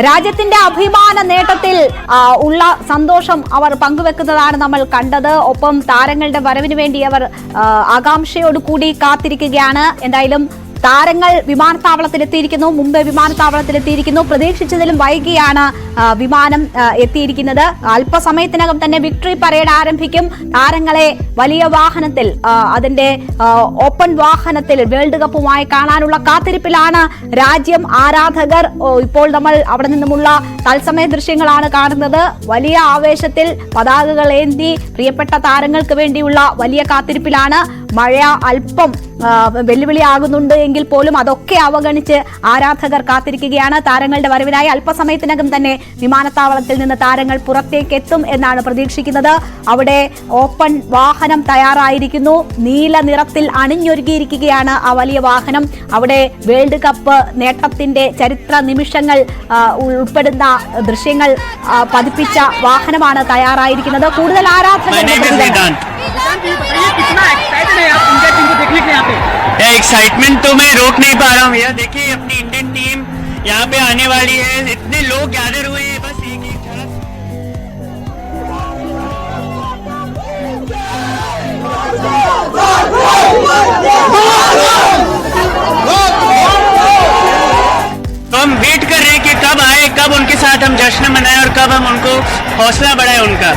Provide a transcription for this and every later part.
രാജ്യത്തിന്റെ അഭിമാന നേട്ടത്തിൽ ഉള്ള സന്തോഷം അവർ പങ്കുവെക്കുന്നതാണ് നമ്മൾ കണ്ടത്. ഒപ്പം താരങ്ങളുടെ വരവിന് വേണ്ടി അവർ ആകാംക്ഷയോടുകൂടി കാത്തിരിക്കുകയാണ്. എന്തായാലും താരങ്ങൾ വിമാനത്താവളത്തിലെത്തിയിരിക്കുന്നു. മുംബൈ വിമാനത്താവളത്തിലെത്തിയിരിക്കുന്നു. പ്രതീക്ഷിച്ചതിലും വൈകിയാണ് വിമാനം എത്തിയിരിക്കുന്നത്. അല്പസമയത്തിനകം തന്നെ വിക്ടറി പരേഡ് ആരംഭിക്കും. താരങ്ങളെ വലിയ വാഹനത്തിൽ, അതിന്റെ ഓപ്പൺ വാഹനത്തിൽ വേൾഡ് കപ്പുമായി കാണാനുള്ള കാത്തിരിപ്പിലാണ് രാജ്യം, ആരാധകർ. ഇപ്പോൾ നമ്മൾ അവിടെ നിന്നുമുള്ള തത്സമയ ദൃശ്യങ്ങളാണ് കാണുന്നത്. വലിയ ആവേശത്തിൽ പതാകകൾ ഏന്തി പ്രിയപ്പെട്ട താരങ്ങൾക്ക് വേണ്ടിയുള്ള വലിയ കാത്തിരിപ്പിലാണ്. മഴ അല്പം വെല്ലുവിളിയാകുന്നുണ്ട് എങ്കിൽ പോലും അതൊക്കെ അവഗണിച്ച് ആരാധകർ കാത്തിരിക്കുകയാണ്. താരങ്ങളുടെ വരവിനായി അല്പസമയത്തിനകം തന്നെ വിമാനത്താവളത്തിൽ നിന്ന് താരങ്ങൾ പുറത്തേക്ക് എത്തും എന്നാണ് പ്രതീക്ഷിക്കുന്നത്. അവിടെ ഓപ്പൺ വാഹനം തയ്യാറായിരിക്കുന്നു. നീല നിറത്തിൽ അണിഞ്ഞൊരുങ്ങിയിരിക്കുകയാണ് ആ വലിയ വാഹനം. അവിടെ വേൾഡ് കപ്പ് നേട്ടത്തിന്റെ ചരിത്ര നിമിഷങ്ങൾ ഉൾപ്പെടുന്ന ദൃശ്യങ്ങൾ പതിപ്പിച്ച വാഹനമാണ് തയ്യാറായിരിക്കുന്നത്. കൂടുതൽ ആരാധകർ एक्साइटमेंट तो मैं रोक नहीं पा रहा हूँ भैया. देखिए अपनी इंडियन टीम यहाँ पे आने वाली है. इतने लोग गैदर हुए हैं. बस एक झलक. तो हम वेट कर रहे हैं कि कब आए, कब उनके साथ हम जश्न मनाएं और कब हम उनको हौसला बढ़ाएं उनका.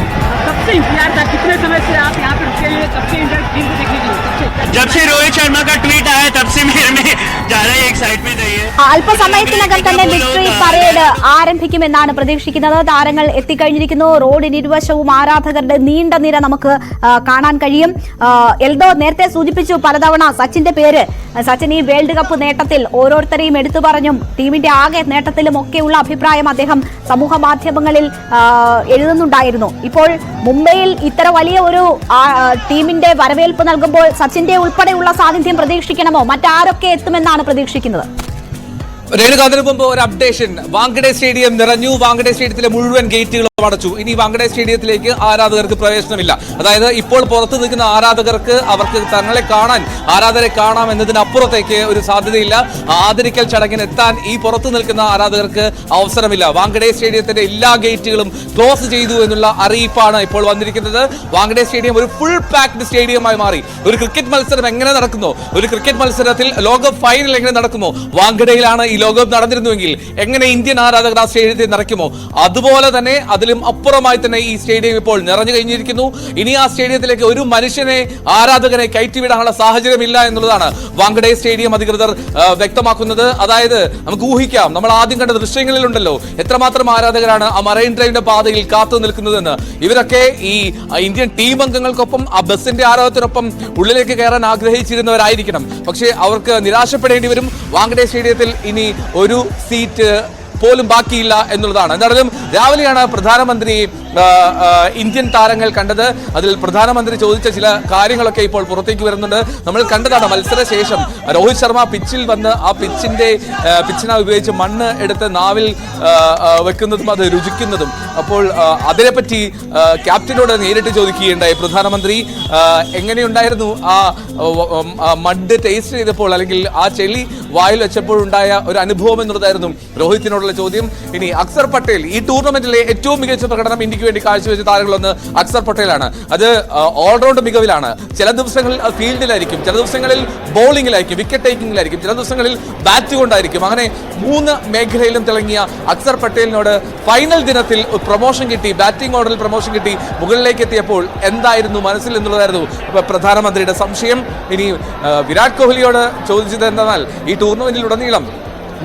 सबसे इंतजार था. कितने समय से आप यहाँ पे रुके हुए? सबसे इंडियन टीम को देखने के लिए जब से रोहित शर्मा का ट्वीट आया तब से मेरे में ज्यादा एक्साइटमेंट रही है. അല്പസമയത്തിനകം തന്നെ വിക്ടറി പരേഡ് ആരംഭിക്കുമെന്നാണ് പ്രതീക്ഷിക്കുന്നത്. താരങ്ങൾ എത്തിക്കഴിഞ്ഞിരിക്കുന്നു. റോഡിനിരുവശവും ആരാധകരുടെ നീണ്ട നിര നമുക്ക് കാണാൻ കഴിയും. എൽദോ നേരത്തെ സൂചിപ്പിച്ചു പലതവണ സച്ചിന്റെ പേര്. സച്ചിൻ ഈ വേൾഡ് കപ്പ് നേട്ടത്തിൽ ഓരോരുത്തരെയും എടുത്തു പറഞ്ഞും ടീമിന്റെ ആകെ നേട്ടത്തിലും ഒക്കെയുള്ള അഭിപ്രായം അദ്ദേഹം സമൂഹ മാധ്യമങ്ങളിൽ എഴുതുന്നുണ്ടായിരുന്നു. ഇപ്പോൾ മുംബൈയിൽ ഇത്ര വലിയ ഒരു ടീമിന്റെ വരവേൽപ്പ് നൽകുമ്പോൾ സച്ചിന്റെ ഉൾപ്പെടെയുള്ള സാന്നിധ്യം പ്രതീക്ഷിക്കണമോ? മറ്റാരൊക്കെ എത്തുമെന്നാണ് പ്രതീക്ഷിക്കുന്നത്? രേണുക, അതിനു മുമ്പ് ഒരു അപ്ഡേഷൻ. വാങ്കഡെ സ്റ്റേഡിയം നിറഞ്ഞു. വാങ്കഡെ സ്റ്റേഡിയത്തിലെ മുഴുവൻ ഗേറ്റുകളും അടച്ചു. ഇനി വാങ്കഡെ സ്റ്റേഡിയത്തിലേക്ക് ആരാധകർക്ക് പ്രവേശനമില്ല. അതായത് ഇപ്പോൾ പുറത്തു നിൽക്കുന്ന ആരാധകർക്ക് അവർക്ക് തങ്ങളെ കാണാൻ, ആരാധകരെ കാണാം എന്നതിനപ്പുറത്തേക്ക് ഒരു സാധ്യതയില്ല. ആദരിക്കൽ ചടങ്ങിന് എത്താൻ ഈ പുറത്തു നിൽക്കുന്ന ആരാധകർക്ക് അവസരമില്ല. വാങ്കഡെ സ്റ്റേഡിയത്തിന്റെ എല്ലാ ഗേറ്റുകളും ക്ലോസ് ചെയ്തു എന്നുള്ള അറിയിപ്പാണ് ഇപ്പോൾ വന്നിരിക്കുന്നത്. വാങ്കഡെ സ്റ്റേഡിയം ഒരു ഫുൾ പാക്ഡ് സ്റ്റേഡിയമായി മാറി. ഒരു ക്രിക്കറ്റ് മത്സരം എങ്ങനെ നടക്കുന്നു, ഒരു ക്രിക്കറ്റ് മത്സരത്തിൽ ലോകകപ്പ് ഫൈനൽ എങ്ങനെ നടക്കുമോ, വാങ്കഡയിലാണ് ഈ ലോകകപ്പ് നടന്നിരുന്നുവെങ്കിൽ എങ്ങനെ ഇന്ത്യൻ ആരാധകർ ആ സ്റ്റേഡിയത്തിൽ നിറയ്ക്കുമോ, അതുപോലെ തന്നെ അതിലും അപ്പുറമായി തന്നെ ഈ സ്റ്റേഡിയം ഇപ്പോൾ നിറഞ്ഞു കഴിഞ്ഞിരിക്കുന്നു. ഇനി ആ സ്റ്റേഡിയത്തിലേക്ക് ഒരു മനുഷ്യനെ, ആരാധകനെ കയറ്റിവിടാനുള്ള സാഹചര്യമില്ല എന്നുള്ളതാണ് വാങ്കഡെ സ്റ്റേഡിയം അധികൃതർ വ്യക്തമാക്കുന്നത്. അതായത് നമുക്ക് ഊഹിക്കാം, നമ്മൾ ആദ്യം കണ്ട ദൃശ്യങ്ങളിലുണ്ടല്ലോ എത്രമാത്രം ആരാധകരാണ് ആ മറൈൻ ഡ്രൈവിന്റെ പാതയിൽ കാത്തു നിൽക്കുന്നതെന്ന്. ഇവരൊക്കെ ഈ ഇന്ത്യൻ ടീം അംഗങ്ങൾക്കൊപ്പം ആ ബസിന്റെ ആരവത്തിനൊപ്പം ഉള്ളിലേക്ക് കയറാൻ ആഗ്രഹിച്ചിരുന്നവരായിരിക്കണം. പക്ഷേ അവർക്ക് നിരാശപ്പെടേണ്ടി വരും. വാങ്കഡെ സ്റ്റേഡിയത്തിൽ ഇനി ഒരു സീറ്റ് പോലും ബാക്കിയില്ല എന്നുള്ളതാണ്. എന്തായാലും രാവിലെയാണ് പ്രധാനമന്ത്രി ഇന്ത്യൻ താരങ്ങൾ കണ്ടത്. അതിൽ പ്രധാനമന്ത്രി ചോദിച്ച ചില കാര്യങ്ങളൊക്കെ ഇപ്പോൾ പുറത്തേക്ക് വരുന്നുണ്ട്. നമ്മൾ കണ്ടതാണ് മത്സരശേഷം രോഹിത് ശർമ്മ പിച്ചിൽ വന്ന് ആ പിച്ചിനെ ഉപയോഗിച്ച് മണ്ണ് എടുത്ത് നാവിൽ വെക്കുന്നതും അത് രുചിക്കുന്നതും. അപ്പോൾ അതിനെപ്പറ്റി ക്യാപ്റ്റനോട് നേരിട്ട് ചോദിക്കുകയുണ്ടായി പ്രധാനമന്ത്രി. എങ്ങനെയുണ്ടായിരുന്നു ആ മഡ് ടേസ്റ്റ് ചെയ്തപ്പോൾ, അല്ലെങ്കിൽ ആ ചെളി വായിൽ വെച്ചപ്പോഴുണ്ടായ ഒരു അനുഭവം എന്നുള്ളതായിരുന്നു രോഹിത്തിനോടുള്ള ചോദ്യം. ഇനി അക്സർ പട്ടേൽ, ഈ ടൂർണമെന്റിലെ ഏറ്റവും മികച്ച പ്രകടനം ഇന്ത്യക്ക് വേണ്ടി കാഴ്ചവെച്ച താരങ്ങളൊന്ന് അക്സർ പട്ടേലാണ്. അത് ഓൾറൗണ്ട് മികവിലാണ്. ചില ദിവസങ്ങളിൽ ഫീൽഡിലായിരിക്കും, ചില ദിവസങ്ങളിൽ ബോളിംഗിലായിരിക്കും, വിക്കറ്റ് ടേക്കിംഗിലായിരിക്കും, ചില ദിവസങ്ങളിൽ ബാറ്റ് കൊണ്ടായിരിക്കും. അങ്ങനെ 3 മേഖലയിലും തിളങ്ങിയ അക്സർ പട്ടേലിനോട് ഫൈനൽ ദിനത്തിൽ പ്രൊമോഷൻ കിട്ടി, ബാറ്റിംഗ് ഓർഡറിൽ പ്രൊമോഷൻ കിട്ടി, മുകളിലേക്ക് എത്തിയപ്പോൾ എന്തായിരുന്നു മനസ്സിൽ എന്നുള്ളതായിരുന്നു പ്രധാനമന്ത്രിയുടെ സംശയം. ഇനി വിരാട് കോഹ്ലിയോട് ചോദിച്ചത് എന്തെന്നാൽ, ഈ ടൂർണമെന്റിലുടനീളം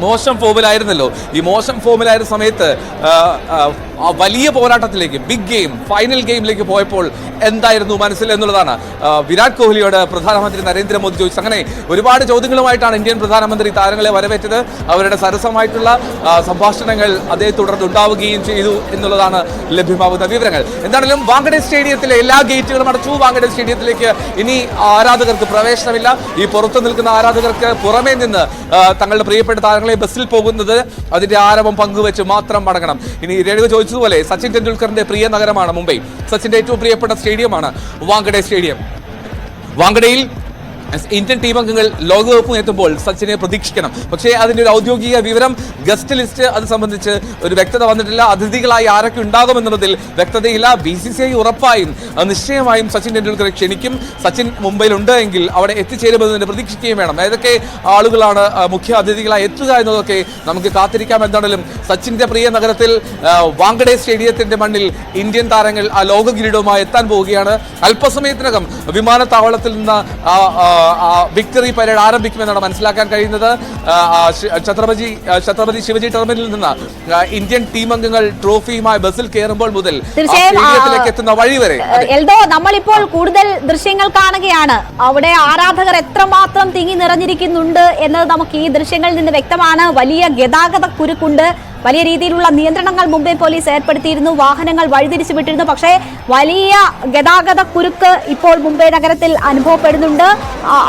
മോശം ഫോമിലായിരുന്നല്ലോ. ഈ മോശം ഫോമിലായിരുന്ന സമയത്ത് വലിയ പോരാട്ടത്തിലേക്ക്, ബിഗ് ഗെയിം, ഫൈനൽ ഗെയിമിലേക്ക് പോയപ്പോൾ എന്തായിരുന്നു മനസ്സിൽ എന്നുള്ളതാണ് വിരാട് കോഹ്ലിയോട് പ്രധാനമന്ത്രി നരേന്ദ്രമോദി ചോദിച്ചത്. അങ്ങനെ ഒരുപാട് ചോദ്യങ്ങളുമായിട്ടാണ് ഇന്ത്യൻ പ്രധാനമന്ത്രി താരങ്ങളെ വരവേറ്റത്. അവരുടെ സരസമായിട്ടുള്ള സംഭാഷണങ്ങൾ അതേ തുടർന്ന് ഉണ്ടാവുകയും ചെയ്തു എന്നുള്ളതാണ് ലഭ്യമാകുന്ന വിവരങ്ങൾ. എന്താണെങ്കിലും വാങ്കഡെ സ്റ്റേഡിയത്തിലെ എല്ലാ ഗേറ്റുകളും അടച്ചു. വാങ്കഡെ സ്റ്റേഡിയത്തിലേക്ക് ഇനി ആരാധകർക്ക് പ്രവേശനമില്ല. ഈ പുറത്തു നിൽക്കുന്ന ആരാധകർക്ക് പുറമേ നിന്ന് തങ്ങളുടെ പ്രിയപ്പെട്ട താരങ്ങളെ ബസ്സിൽ പോകുന്നത് അതിന്റെ ആരവം പങ്കുവെച്ച് മാത്രം മടങ്ങണം. ഇനി രേണുക ചോദിച്ചതുപോലെ സച്ചിൻ ടെണ്ടുൽക്കറിന്റെ പ്രിയ നഗരമാണ് മുംബൈ. സച്ചിന്റെ ഏറ്റവും പ്രിയപ്പെട്ട സ്റ്റേഡിയമാണ് വാങ്കഡെ സ്റ്റേഡിയം. വാങ്കഡയിൽ ഇന്ത്യൻ ടീം അംഗങ്ങൾ ലോകകപ്പ് എത്തുമ്പോൾ സച്ചിനെ പ്രതീക്ഷിക്കണം. പക്ഷേ അതിന്റെ ഒരു ഔദ്യോഗിക വിവരം, ഗസ്റ്റ് ലിസ്റ്റ് അത് സംബന്ധിച്ച് ഒരു വ്യക്തത വന്നിട്ടില്ല. അതിഥികളായി ആരൊക്കെ ഉണ്ടാകുമെന്നുള്ളതിൽ വ്യക്തതയില്ല. BCCI ഉറപ്പായും നിശ്ചയമായും സച്ചിൻ ടെണ്ടുൽക്കറെ ക്ഷണിക്കും. സച്ചിൻ മുംബൈയിലുണ്ട് എങ്കിൽ അവിടെ എത്തിച്ചേരുമെന്നതിന് പ്രതീക്ഷിക്കുകയും വേണം. ഏതൊക്കെ ആളുകളാണ് മുഖ്യ അതിഥികളായി എത്തുക എന്നതൊക്കെ നമുക്ക് കാത്തിരിക്കാം. എന്താണെങ്കിലും സച്ചിന്റെ പ്രിയ നഗരത്തിൽ വാങ്കഡെ സ്റ്റേഡിയത്തിന്റെ മണ്ണിൽ ഇന്ത്യൻ താരങ്ങൾ ആ ലോക കിരീടവുമായി എത്താൻ പോവുകയാണ്. അല്പസമയത്തിനകം വിമാനത്താവളത്തിൽ നിന്ന് വിക്ടറി പരേഡ് ആരംഭിക്കുമെന്നാണ് മനസ്സിലാക്കാൻ കഴിയുന്നത്. ഛത്രപതി ശിവജി ടെർമിനലിൽ നിന്ന് ഇന്ത്യൻ ടീം അംഗങ്ങൾ ട്രോഫിയുമായി ബസ്സിൽ കയറുമ്പോൾ മുതൽ സ്റ്റേഡിയത്തിലേക്ക് എത്തുന്ന വഴി വരെ. എൽദോ, നമ്മളിപ്പോൾ കൂടുതൽ ദൃശ്യങ്ങൾ കാണുകയാണ്. അവിടെ ആരാധകർ എത്രമാത്രം തിങ്ങി നിറഞ്ഞിരിക്കുന്നുണ്ട് എന്നത് നമുക്ക് ഈ ദൃശ്യങ്ങളിൽ നിന്ന് വ്യക്തമാണ്. വലിയ ഗതാഗത കുരുക്കുണ്ട്. വലിയ രീതിയിലുള്ള നിയന്ത്രണങ്ങൾ മുംബൈ പോലീസ് ഏർപ്പെടുത്തിയിരുന്നു. വാഹനങ്ങൾ വഴിതിരിച്ചു വിട്ടിരുന്നു. പക്ഷേ വലിയ ഗതാഗത കുരുക്ക് ഇപ്പോൾ മുംബൈ നഗരത്തിൽ അനുഭവപ്പെടുന്നുണ്ട്.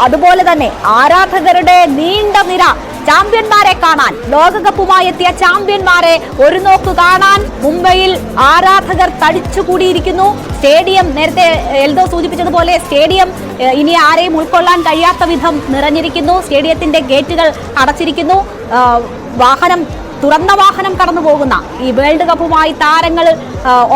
അതുപോലെ തന്നെ ആരാധകരുടെ നീണ്ട നിര, ചാമ്പ്യന്മാരെ കാണാൻ, ലോകകപ്പുമായി എത്തിയ ചാമ്പ്യന്മാരെ ഒരു നോക്ക് കാണാൻ മുംബൈയിൽ ആരാധകർ തടിച്ചുകൂടിയിരിക്കുന്നു. സ്റ്റേഡിയം, നേരത്തെ എൽദോ സൂചിപ്പിച്ചതുപോലെ സ്റ്റേഡിയം ഇനി ആരെയും ഉൾക്കൊള്ളാൻ കഴിയാത്ത വിധം നിറഞ്ഞിരിക്കുന്നു. സ്റ്റേഡിയത്തിന്റെ ഗേറ്റുകൾ അടച്ചിരിക്കുന്നു. തുറന്ന വാഹനം കടന്നു പോകുന്ന ഈ വേൾഡ് കപ്പുമായി താരങ്ങൾ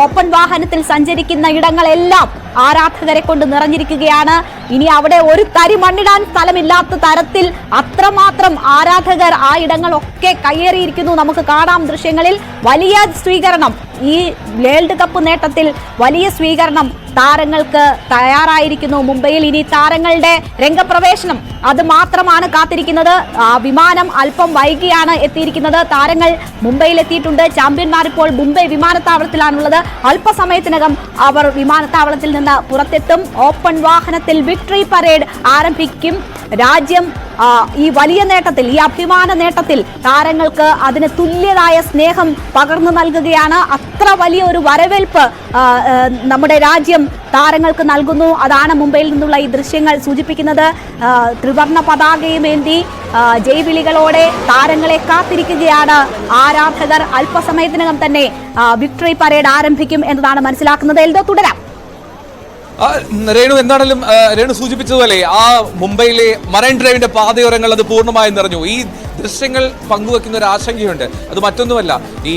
ഓപ്പൺ വാഹനത്തിൽ സഞ്ചരിക്കുന്ന ഇടങ്ങളെല്ലാം ആരാധകരെ കൊണ്ട് നിറഞ്ഞിരിക്കുകയാണ്. ഇനി അവിടെ ഒരു തരി മണ്ണിടാൻ സ്ഥലമില്ലാത്ത തരത്തിൽ അത്രമാത്രം ആരാധകർ ആ ഇടങ്ങളൊക്കെ കയ്യേറിയിരിക്കുന്നു. നമുക്ക് കാണാം ദൃശ്യങ്ങളിൽ. വലിയ സ്വീകരണം, ഈ വേൾഡ് കപ്പ് നേട്ടത്തിൽ വലിയ സ്വീകരണം താരങ്ങൾക്ക് തയ്യാറായിരിക്കുന്നു മുംബൈയിൽ. ഇനി താരങ്ങളുടെ രംഗപ്രവേശനം അത് മാത്രമാണ് കാത്തിരിക്കുന്നത്. വിമാനം അല്പം വൈകിയാണ് എത്തിയിരിക്കുന്നത്. താരങ്ങൾ മുംബൈയിൽ എത്തിയിട്ടുണ്ട്. ചാമ്പ്യന്മാർ ഇപ്പോൾ മുംബൈ വിമാനത്താവളത്തിലാണുള്ളത്. അല്പസമയത്തിനകം അവർ വിമാനത്താവളത്തിൽ നിന്ന് പുറത്തെത്തും. ഓപ്പൺ വാഹനത്തിൽ വിക്ടറി പരേഡ് ആരംഭിക്കും. രാജ്യം ഈ വലിയ നേട്ടത്തിൽ, ഈ അഭിമാന നേട്ടത്തിൽ താരങ്ങൾക്ക് അതിന് തുല്യതായ സ്നേഹം പകർന്നു നൽകുകയാണ്. അത്ര വലിയ ഒരു വരവേൽപ്പ് നമ്മുടെ രാജ്യം താരങ്ങൾക്ക് നൽകുന്നു. അതാണ് മുംബൈയിൽ നിന്നുള്ള ഈ ദൃശ്യങ്ങൾ സൂചിപ്പിക്കുന്നത്. ത്രിവർണ്ണ പതാകയുമേന്തി ജയ്വിളികളോടെ താരങ്ങളെ കാത്തിരിക്കുകയാണ് ആരാധകർ. അല്പസമയത്തിനകം തന്നെ വിക്ടറി പരേഡ് ആരംഭിക്കും എന്നതാണ് മനസ്സിലാക്കുന്നത്. എൽദോ, തുടരാം. രേണു, എന്താണെങ്കിലും രേണു സൂചിപ്പിച്ചതുപോലെ ആ മുംബൈയിലെ മറൈൻ ഡ്രൈവിന്റെ പാതയോരങ്ങൾ അത് പൂർണ്ണമായും നിറഞ്ഞു. ഈ ദൃശ്യങ്ങൾ പങ്കുവെക്കുന്ന ഒരു ആശങ്കയുണ്ട്. അത് മറ്റൊന്നുമല്ല, ഈ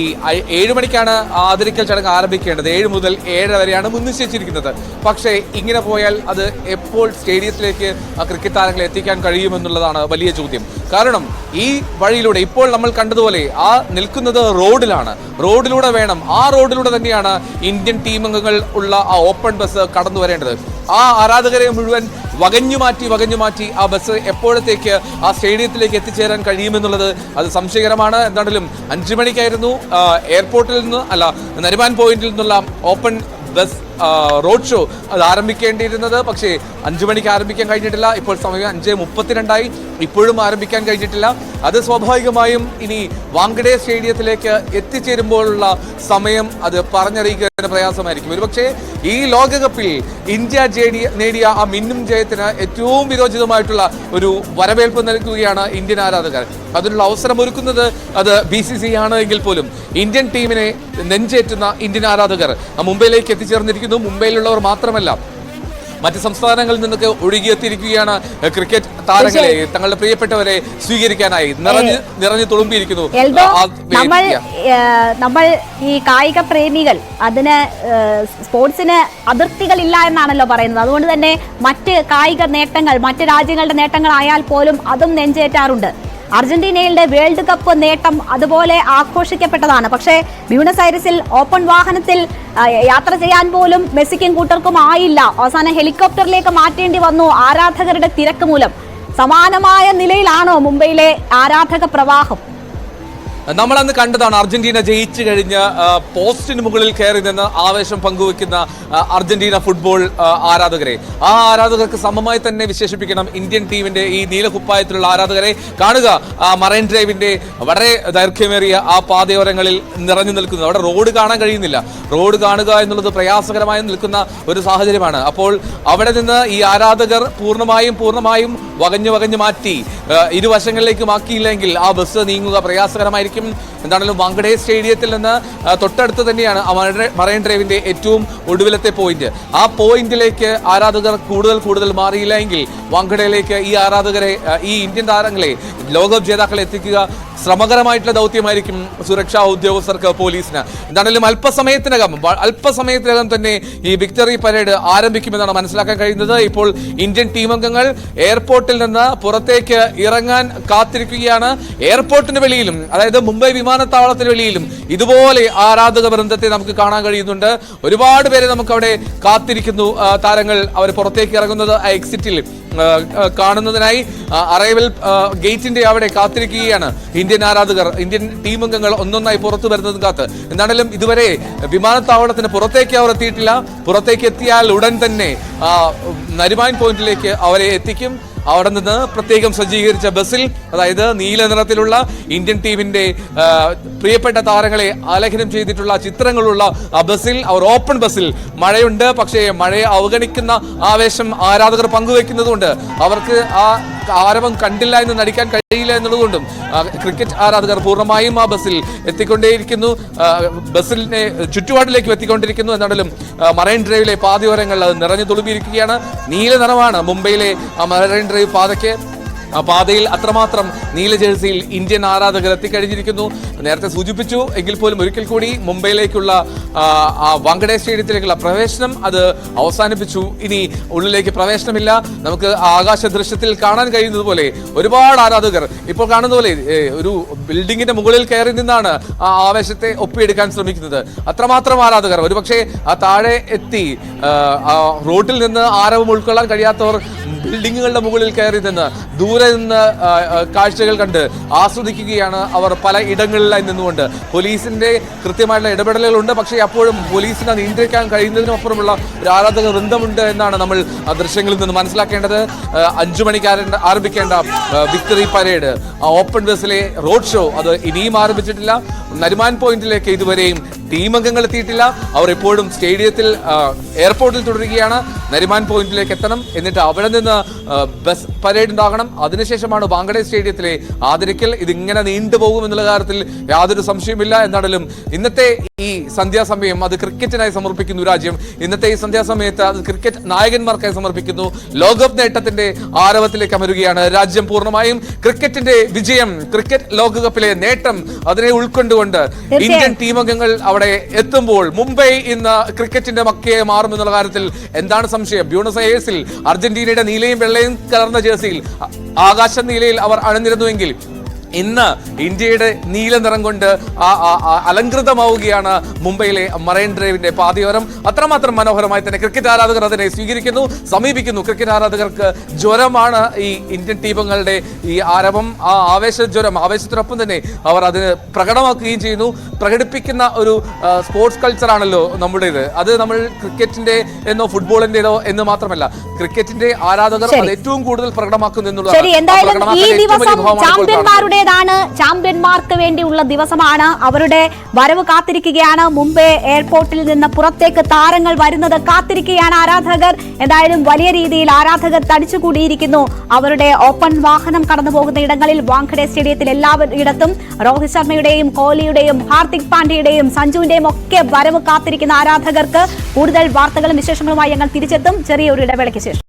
7 മണിക്കാണ് ആദരിക്കൽ ചടങ്ങ് ആരംഭിക്കേണ്ടത്. 7 മുതൽ 7 വരെയാണ് മുൻനിശ്ചയിച്ചിരിക്കുന്നത്. പക്ഷേ ഇങ്ങനെ പോയാൽ അത് എപ്പോൾ സ്റ്റേഡിയത്തിലേക്ക് ക്രിക്കറ്റ് താരങ്ങളെ എത്തിക്കാൻ കഴിയുമെന്നുള്ളതാണ് വലിയ ചോദ്യം. കാരണം ഈ വഴിയിലൂടെ ഇപ്പോൾ നമ്മൾ കണ്ടതുപോലെ ആ നിൽക്കുന്നത് റോഡിലാണ്. റോഡിലൂടെ വേണം, ആ റോഡിലൂടെ തന്നെയാണ് ഇന്ത്യൻ ടീം അംഗങ്ങൾ ഉള്ള ആ ഓപ്പൺ ബസ് കടന്നു വരേണ്ടത്. ആ ആരാധകരെ മുഴുവൻ വകഞ്ഞു മാറ്റി ആ ബസ് എപ്പോഴത്തേക്ക് ആ സ്റ്റേഡിയത്തിലേക്ക് എത്തിച്ചേരാൻ കഴിയുമെന്നുള്ളത് അത് സംശയകരമാണ്. എന്താണെങ്കിലും 5 മണിക്കായിരുന്നു എയർപോർട്ടിൽ നിന്ന്, നരിമാൻ പോയിന്റിൽ നിന്നുള്ള ഓപ്പൺ ബസ് റോഡ് ഷോ അത് ആരംഭിക്കേണ്ടിയിരുന്നത്. പക്ഷേ 5 മണിക്ക് ആരംഭിക്കാൻ കഴിഞ്ഞിട്ടില്ല. ഇപ്പോൾ സമയം 5:32 ഇപ്പോഴും ആരംഭിക്കാൻ കഴിഞ്ഞിട്ടില്ല. അത് സ്വാഭാവികമായും ഇനി വാങ്കഡെ സ്റ്റേഡിയത്തിലേക്ക് എത്തിച്ചേരുമ്പോഴുള്ള സമയം അത് പറഞ്ഞറിയിക്കാൻ പ്രയാസമായിരിക്കും. ഒരുപക്ഷെ ഈ ലോകകപ്പിൽ ഇന്ത്യ നേടിയ ആ മിന്നും ജയത്തിന് ഏറ്റവും വിരോചിതമായിട്ടുള്ള ഒരു വരവേൽപ്പ് നൽകുകയാണ് ഇന്ത്യൻ ആരാധകർ. അതിനുള്ള അവസരം ഒരുക്കുന്നത് അത് BCCI ആണ് എങ്കിൽ പോലും ഇന്ത്യൻ ടീമിനെ നെഞ്ചേറ്റുന്ന ഇന്ത്യൻ ആരാധകർ മുംബൈയിലേക്ക് എത്തിച്ചേർന്നിരിക്കുന്നു. മുംബൈയിലുള്ളവർ മാത്രമല്ല, മറ്റ് സംസ്ഥാനങ്ങളിൽ നിന്നൊക്കെ ഒഴുകിയെത്തിയിരിക്കുകയാണ് ക്രിക്കറ്റ് താരങ്ങളെ, തങ്ങളുടെ പ്രിയപ്പെട്ടവരെ സ്വീകരിക്കാനായി നിറഞ്ഞു തുളുമ്പിയിരിക്കുന്നു. നമ്മൾ ഈ കായിക പ്രേമികൾ അതിന് സ്പോർട്സിന് അതിർത്തികളില്ല എന്നാണല്ലോ പറയുന്നത്. അതുകൊണ്ട് തന്നെ മറ്റ് കായിക നേട്ടങ്ങൾ, മറ്റ് രാജ്യങ്ങളുടെ നേട്ടങ്ങളായാൽ പോലും അതും നെഞ്ചേറ്റാറുണ്ട്. അർജന്റീനയുടെ വേൾഡ് കപ്പ് നേട്ടം അതുപോലെ ആഘോഷിക്കപ്പെട്ടതാണ്. പക്ഷേ ബ്യൂണസ് ഐറിസിൽ ഓപ്പൺ വാഹനത്തിൽ യാത്ര ചെയ്യാൻ പോലും മെസ്സിക്കും കൂട്ടർക്കും ആയില്ല. അവസാനം ഹെലികോപ്റ്ററിലേക്ക് മാറ്റേണ്ടി വന്നു ആരാധകരുടെ തിരക്ക് മൂലം. സമാനമായ നിലയിലാണോ മുംബൈയിലെ ആരാധക പ്രവാഹം? നമ്മൾ അന്ന് കണ്ടതാണ് അർജന്റീന ജയിച്ചു കഴിഞ്ഞ് പോസ്റ്റിന് മുകളിൽ കയറി നിന്ന് ആവേശം പങ്കുവെക്കുന്ന അർജന്റീന ഫുട്ബോൾ ആരാധകരെ. ആ ആരാധകർക്ക് സമമായി തന്നെ വിശേഷിപ്പിക്കണം ഇന്ത്യൻ ടീമിന്റെ ഈ നീലക്കുപ്പായത്തിലുള്ള ആരാധകരെ. കാണുക, മറൈൻ ഡ്രൈവിന്റെ വളരെ ദൈർഘ്യമേറിയ ആ പാതയോരങ്ങളിൽ നിറഞ്ഞു നിൽക്കുന്നത്. അവിടെ റോഡ് കാണാൻ കഴിയുന്നില്ല. റോഡ് കാണുക എന്നുള്ളത് പ്രയാസകരമായി നിൽക്കുന്ന ഒരു സാഹചര്യമാണ്. അപ്പോൾ അവിടെ നിന്ന് ഈ ആരാധകർ പൂർണ്ണമായും വകഞ്ഞു മാറ്റി ഇരുവശങ്ങളിലേക്ക് ആക്കിയില്ലെങ്കിൽ ആ ബസ് നീങ്ങുക പ്രയാസകരമായിരിക്കും. എന്താണെങ്കിലും വാങ്കഡെ സ്റ്റേഡിയത്തിൽ നിന്ന് തൊട്ടടുത്ത് തന്നെയാണ് മറൈൻ ഡ്രൈവിന്റെ ഏറ്റവും ഒടുവിലത്തെ പോയിന്റ്. ആ പോയിന്റിലേക്ക് ആരാധകർ കൂടുതൽ മാറിയില്ല എങ്കിൽ വാങ്കഡയിലേക്ക് ഈ ആരാധകരെ, ഈ ഇന്ത്യൻ താരങ്ങളെ, ലോകകപ്പ് ജേതാക്കളെ എത്തിക്കുക ശ്രമകരമായിട്ടുള്ള ദൗത്യമായിരിക്കും സുരക്ഷാ ഉദ്യോഗസ്ഥർക്ക്, പോലീസിന്. എന്താണെങ്കിലും അല്പസമയത്തിനകം തന്നെ ഈ വിക്ടറി പരേഡ് ആരംഭിക്കുമെന്നാണ് മനസ്സിലാക്കാൻ കഴിയുന്നത്. ഇപ്പോൾ ഇന്ത്യൻ ടീം അംഗങ്ങൾ എയർപോർട്ടിൽ നിന്ന് പുറത്തേക്ക് ഇറങ്ങാൻ കാത്തിരിക്കുകയാണ്. എയർപോർട്ടിന് വെളിയിലും, അതായത് മുംബൈ വിമാനത്താവളത്തിന് വെളിയിലും ഇതുപോലെ ആരാധക വൃന്ദത്തെ നമുക്ക് കാണാൻ കഴിയുന്നുണ്ട്. ഒരുപാട് പേരെ നമുക്ക് അവിടെ കാത്തിരിക്കുന്നു. താരങ്ങൾ അവർ പുറത്തേക്ക് ഇറങ്ങുന്നത് എക്സിറ്റിൽ കാണുന്നതിനായി അറൈവൽ ഗേറ്റിന്റെ അവിടെ കാത്തിരിക്കുകയാണ് ഇന്ത്യൻ ആരാധകർ. ഇന്ത്യൻ ടീം അംഗങ്ങൾ ഒന്നൊന്നായി പുറത്തു വരുന്നതും കാത്ത്. എന്താണെങ്കിലും ഇതുവരെ വിമാനത്താവളത്തിന് പുറത്തേക്ക് അവർ എത്തിയിട്ടില്ല. പുറത്തേക്ക് എത്തിയാൽ ഉടൻ തന്നെ നരിമാൻ പോയിന്റിലേക്ക് അവരെ എത്തിക്കും. അവിടെ നിന്ന് പ്രത്യേകം സജ്ജീകരിച്ച ബസ്സിൽ, അതായത് നീല നിറത്തിലുള്ള ഇന്ത്യൻ ടീമിന്റെ പ്രിയപ്പെട്ട താരങ്ങളെ ആലേഖനം ചെയ്തിട്ടുള്ള ചിത്രങ്ങളുള്ള ആ ബസ്സിൽ, അവർ ഓപ്പൺ ബസ്സിൽ, മഴയുണ്ട് പക്ഷേ മഴയെ അവഗണിക്കുന്ന ആവേശം ആരാധകർ പങ്കുവെക്കുന്നതുകൊണ്ട് അവർക്ക് ആ ആരവം കണ്ടില്ല എന്ന് നടിക്കാൻ കഴിയില്ല എന്നുള്ളതുകൊണ്ടും ക്രിക്കറ്റ് ആരാധകർ പൂർണ്ണമായും ആ ബസ്സിൽ എത്തിക്കൊണ്ടേയിരിക്കുന്നു. ബസ്സിനെ ചുറ്റുപാടിലേക്ക് എത്തിക്കൊണ്ടിരിക്കുന്നു. എന്നാണെങ്കിലും മറൈൻ ഡ്രൈവിലെ പാതയോരങ്ങൾ അത് നിറഞ്ഞു തുളുമ്പിയിരിക്കുകയാണ്. നീല നിറമാണ് മുംബൈയിലെ ആ മറൈൻ ഡ്രൈവ് പാതയ്ക്ക്. ആ പാതയിൽ അത്രമാത്രം നീല ജേഴ്സിയിൽ ഇന്ത്യൻ ആരാധകർ എത്തിക്കഴിഞ്ഞിരിക്കുന്നു. നേരത്തെ സൂചിപ്പിച്ചു എങ്കിൽ പോലും ഒരിക്കൽ കൂടി മുംബൈയിലേക്കുള്ള വാങ്കഡെ സ്റ്റേഡിയത്തിലേക്കുള്ള പ്രവേശനം അത് അവസാനിപ്പിച്ചു. ഇനി ഉള്ളിലേക്ക് പ്രവേശനമില്ല. നമുക്ക് ആകാശ ദൃശ്യത്തിൽ കാണാൻ കഴിയുന്നത് പോലെ ഒരുപാട് ആരാധകർ ഇപ്പോൾ കാണുന്ന പോലെ ഒരു ബിൽഡിങ്ങിന്റെ മുകളിൽ കയറി നിന്നാണ് ആ ആവേശത്തെ ഒപ്പിയെടുക്കാൻ ശ്രമിക്കുന്നത്. അത്രമാത്രം ആരാധകർ. ഒരുപക്ഷെ ആ താഴെ എത്തി റോഡിൽ നിന്ന് ആരവം ഉൾക്കൊള്ളാൻ കഴിയാത്തവർ ബിൽഡിങ്ങുകളുടെ മുകളിൽ കയറി നിന്ന് ദൂരെ നിന്ന് കാഴ്ചകൾ കണ്ട് ആസ്വദിക്കുകയാണ് അവർ പല ഇടങ്ങളിലായി നിന്നുകൊണ്ട്. പോലീസിന്റെ കൃത്യമായിട്ടുള്ള ഇടപെടലുകളുണ്ട്. പക്ഷേ അപ്പോഴും പോലീസിനെ നിയന്ത്രിക്കാൻ കഴിയുന്നതിനപ്പുറമുള്ള ഒരു ആരാധക വൃന്ദമുണ്ട് എന്നാണ് നമ്മൾ ആ ദൃശ്യങ്ങളിൽ നിന്ന് മനസ്സിലാക്കേണ്ടത്. 5 മണിക്ക് ആരംഭിക്കേണ്ട വിക്ടറി പരേഡ്, ഓപ്പൺ ബസ്സിലെ റോഡ് ഷോ അത് ഇനിയും ആരംഭിച്ചിട്ടില്ല. നരിമാൻ പോയിന്റിലേക്ക് ഇതുവരെയും ടീം അംഗങ്ങൾ എത്തിയിട്ടില്ല. അവർ എപ്പോഴും സ്റ്റേഡിയത്തിൽ, എയർപോർട്ടിൽ തുടരുകയാണ്. നരിമാൻ പോയിന്റിലേക്ക് എത്തണം, എന്നിട്ട് അവിടെ നിന്ന് ബസ് പരേഡ് ഉണ്ടാകണം. അതിനുശേഷമാണ് വാങ്കഡെ സ്റ്റേഡിയത്തിലെ ആദരിക്കൽ. ഇതിങ്ങനെ നീണ്ടുപോകും എന്നുള്ള കാര്യത്തിൽ യാതൊരു സംശയമില്ല. എന്നാലും ഇന്നത്തെ ഈ സന്ധ്യാസമയം അത് ക്രിക്കറ്റിനായി സമർപ്പിക്കുന്നു രാജ്യം. ഇന്നത്തെ ഈ സന്ധ്യാസമയത്ത് അത് ക്രിക്കറ്റ് നായകന്മാർക്കായി സമർപ്പിക്കുന്നു. ലോകകപ്പ് നേട്ടത്തിന്റെ ആരവത്തിലേക്ക് അമരുകയാണ് രാജ്യം പൂർണ്ണമായും. ക്രിക്കറ്റിന്റെ വിജയം, ക്രിക്കറ്റ് ലോകകപ്പിലെ നേട്ടം, അതിനെ ഉൾക്കൊണ്ടുകൊണ്ട് ഇന്ത്യൻ ടീം അംഗങ്ങൾ അവിടെ എത്തുമ്പോൾ മുംബൈ ഇന്ന് ക്രിക്കറ്റിന്റെ മക്കയെ മാറുമെന്നുള്ള കാര്യത്തിൽ എന്താണ് സംശയം? ബ്യൂണസ് അയേഴ്സിൽ അർജന്റീനയുടെ നീലയും വെള്ളയും കലർന്ന ജേഴ്സിയിൽ, ആകാശ നീലയിൽ അവർ അണിനിരുന്നുവെങ്കിൽ ഇന്ന് ഇന്ത്യയുടെ നീല നിറം കൊണ്ട് അലങ്കൃതമാവുകയാണ് മുംബൈയിലെ മറൈൻ ഡ്രൈവിന്റെ പാതയോരം. അത്രമാത്രം മനോഹരമായി തന്നെ ക്രിക്കറ്റ് ആരാധകർ അതിനെ സ്വീകരിക്കുന്നു, സമീപിക്കുന്നു. ക്രിക്കറ്റ് ആരാധകർക്ക് ജ്വരമാണ് ഈ ഇന്ത്യൻ ടീമുകളുടെ ഈ ആരവം, ആ ആവേശത്തിനൊപ്പം തന്നെ അവർ അതിന് പ്രകടമാക്കുകയും ചെയ്യുന്നു. പ്രകടിപ്പിക്കുന്ന ഒരു സ്പോർട്സ് കൾച്ചറാണല്ലോ നമ്മുടേത്. അത് നമ്മൾ ക്രിക്കറ്റിന്റെ എന്നോ ഫുട്ബോളിന്റേതോ എന്ന് മാത്രമല്ല, ക്രിക്കറ്റിന്റെ ആരാധകർ അത് ഏറ്റവും കൂടുതൽ പ്രകടമാക്കുന്നു എന്നുള്ളതാണ്. ചാമ്പ്യന്മാർക്ക് വേണ്ടിയുള്ള ദിവസമാണ്. അവരുടെ വരവ് കാത്തിരിക്കുകയാണ്. മുംബൈ എയർപോർട്ടിൽ നിന്ന് പുറത്തേക്ക് താരങ്ങൾ വരുന്നത് കാത്തിരിക്കുകയാണ് ആരാധകർ. എന്തായാലും വലിയ രീതിയിൽ ആരാധകർ തടിച്ചുകൂടിയിരിക്കുന്നു. അവരുടെ ഓപ്പൺ വാഹനം കടന്നു പോകുന്ന ഇടങ്ങളിൽ, വാങ്കഡെ സ്റ്റേഡിയത്തിൽ എല്ലായിടത്തും രോഹിത് ശർമ്മയുടെയും കോഹ്ലിയുടെയും ഹാർദിക് പാണ്ഡ്യയുടെയും സഞ്ജുവിന്റെയും ഒക്കെ വരവ് കാത്തിരിക്കുന്ന ആരാധകർക്ക് കൂടുതൽ വാർത്തകളും വിശേഷങ്ങളുമായി ഞങ്ങൾ തിരിച്ചെത്തും ചെറിയൊരു ഇടവേളയ്ക്ക് ശേഷം.